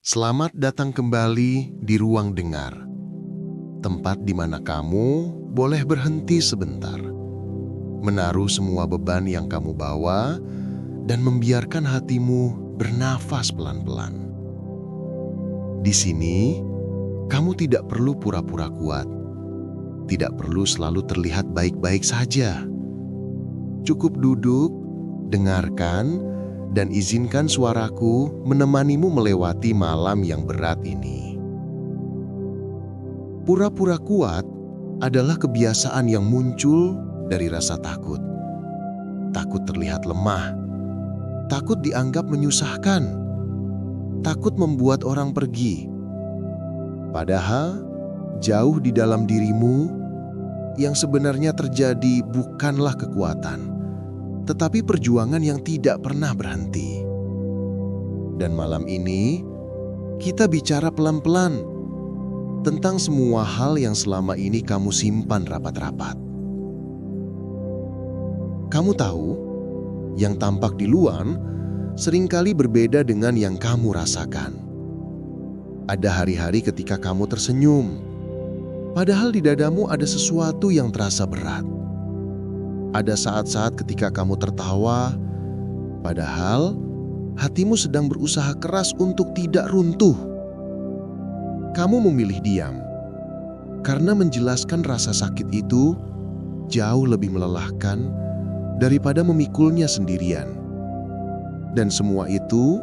Selamat datang kembali di ruang dengar, tempat di mana kamu boleh berhenti sebentar, menaruh semua beban yang kamu bawa, dan membiarkan hatimu bernafas pelan-pelan. Di sini, kamu tidak perlu pura-pura kuat, tidak perlu selalu terlihat baik-baik saja. Cukup duduk, dengarkan, dan izinkan suaraku menemanimu melewati malam yang berat ini. Pura-pura kuat adalah kebiasaan yang muncul dari rasa takut. Takut terlihat lemah, takut dianggap menyusahkan, takut membuat orang pergi. Padahal, jauh di dalam dirimu, yang sebenarnya terjadi bukanlah kekuatan, tetapi perjuangan yang tidak pernah berhenti. Dan malam ini, kita bicara pelan-pelan tentang semua hal yang selama ini kamu simpan rapat-rapat. Kamu tahu, yang tampak di luar seringkali berbeda dengan yang kamu rasakan. Ada hari-hari ketika kamu tersenyum, padahal di dadamu ada sesuatu yang terasa berat. Ada saat-saat ketika kamu tertawa, padahal hatimu sedang berusaha keras untuk tidak runtuh. Kamu memilih diam, karena menjelaskan rasa sakit itu jauh lebih melelahkan daripada memikulnya sendirian. Dan semua itu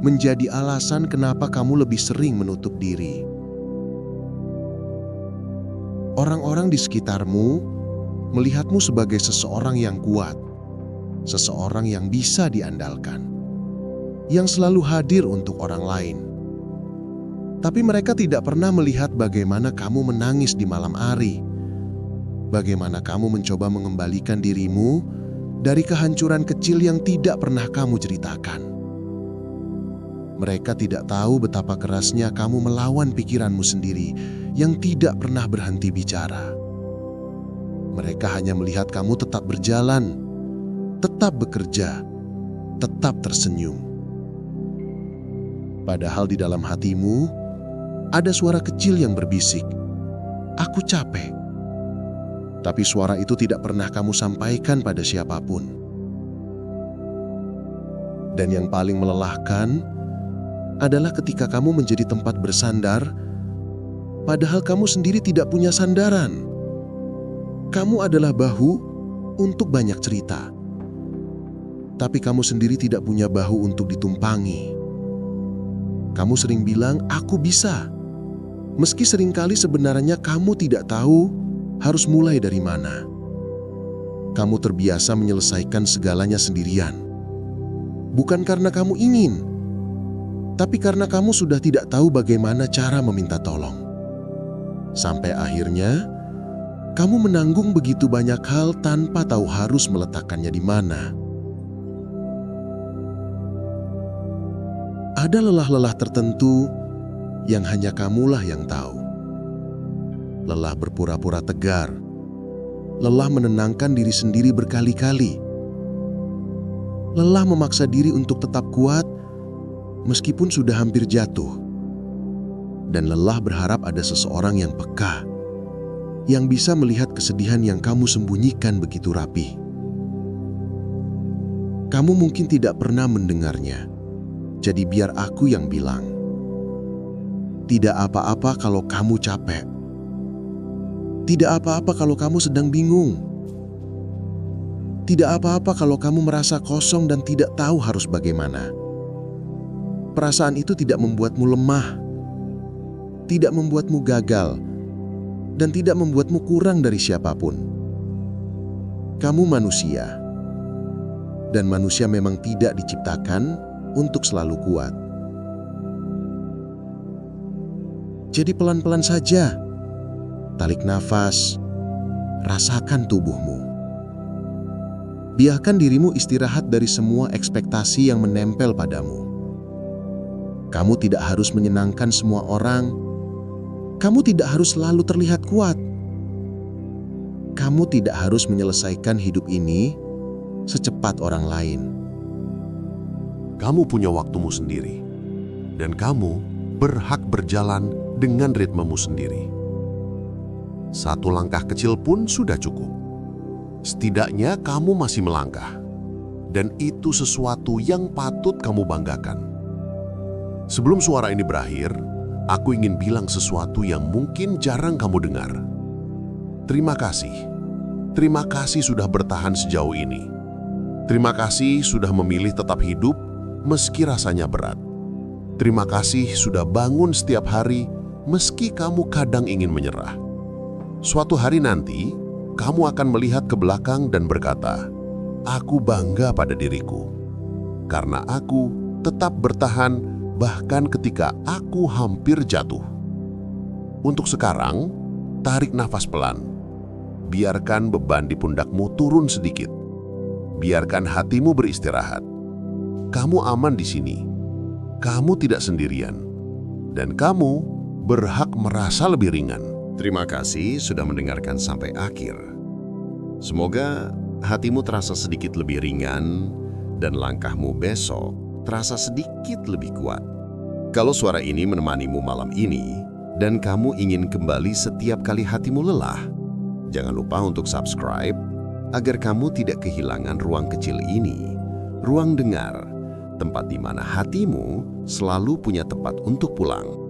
menjadi alasan kenapa kamu lebih sering menutup diri. Orang-orang di sekitarmu melihatmu sebagai seseorang yang kuat, seseorang yang bisa diandalkan, yang selalu hadir untuk orang lain. Tapi mereka tidak pernah melihat bagaimana kamu menangis di malam hari, bagaimana kamu mencoba mengembalikan dirimu dari kehancuran kecil yang tidak pernah kamu ceritakan. Mereka tidak tahu betapa kerasnya kamu melawan pikiranmu sendiri yang tidak pernah berhenti bicara. Mereka hanya melihat kamu tetap berjalan, tetap bekerja, tetap tersenyum. Padahal di dalam hatimu, ada suara kecil yang berbisik, "Aku capek." Tapi suara itu tidak pernah kamu sampaikan pada siapapun. Dan yang paling melelahkan adalah ketika kamu menjadi tempat bersandar, padahal kamu sendiri tidak punya sandaran. Kamu adalah bahu untuk banyak cerita, tapi kamu sendiri tidak punya bahu untuk ditumpangi. Kamu sering bilang, "Aku bisa," meski seringkali sebenarnya kamu tidak tahu harus mulai dari mana. Kamu terbiasa menyelesaikan segalanya sendirian, bukan karena kamu ingin, tapi karena kamu sudah tidak tahu bagaimana cara meminta tolong. Sampai akhirnya, kamu menanggung begitu banyak hal tanpa tahu harus meletakkannya di mana. Ada lelah-lelah tertentu yang hanya kamulah yang tahu. Lelah berpura-pura tegar, lelah menenangkan diri sendiri berkali-kali, lelah memaksa diri untuk tetap kuat meskipun sudah hampir jatuh, dan lelah berharap ada seseorang yang peka, yang bisa melihat kesedihan yang kamu sembunyikan begitu rapi. Kamu mungkin tidak pernah mendengarnya, jadi biar aku yang bilang. Tidak apa-apa kalau kamu capek. Tidak apa-apa kalau kamu sedang bingung. Tidak apa-apa kalau kamu merasa kosong dan tidak tahu harus bagaimana. Perasaan itu tidak membuatmu lemah, tidak membuatmu gagal, dan tidak membuatmu kurang dari siapapun. Kamu manusia, dan manusia memang tidak diciptakan untuk selalu kuat. Jadi pelan-pelan saja, tarik nafas, rasakan tubuhmu. Biarkan dirimu istirahat dari semua ekspektasi yang menempel padamu. Kamu tidak harus menyenangkan semua orang. Kamu tidak harus selalu terlihat kuat. Kamu tidak harus menyelesaikan hidup ini secepat orang lain. Kamu punya waktumu sendiri. dan kamu berhak berjalan dengan ritmemu sendiri. Satu langkah kecil pun sudah cukup. Setidaknya kamu masih melangkah, dan itu sesuatu yang patut kamu banggakan. Sebelum suara ini berakhir, aku ingin bilang sesuatu yang mungkin jarang kamu dengar. Terima kasih. Terima kasih sudah bertahan sejauh ini. Terima kasih sudah memilih tetap hidup meski rasanya berat. Terima kasih sudah bangun setiap hari meski kamu kadang ingin menyerah. Suatu hari nanti, kamu akan melihat ke belakang dan berkata, "Aku bangga pada diriku, karena aku tetap bertahan bahkan ketika aku hampir jatuh." Untuk sekarang, tarik nafas pelan. Biarkan beban di pundakmu turun sedikit. Biarkan hatimu beristirahat. Kamu aman di sini. Kamu tidak sendirian. Dan kamu berhak merasa lebih ringan. Terima kasih sudah mendengarkan sampai akhir. Semoga hatimu terasa sedikit lebih ringan dan langkahmu besok terasa sedikit lebih kuat. Kalau suara ini menemanimu malam ini dan kamu ingin kembali setiap kali hatimu lelah, jangan lupa untuk subscribe agar kamu tidak kehilangan ruang kecil ini, ruang dengar, tempat di mana hatimu selalu punya tempat untuk pulang.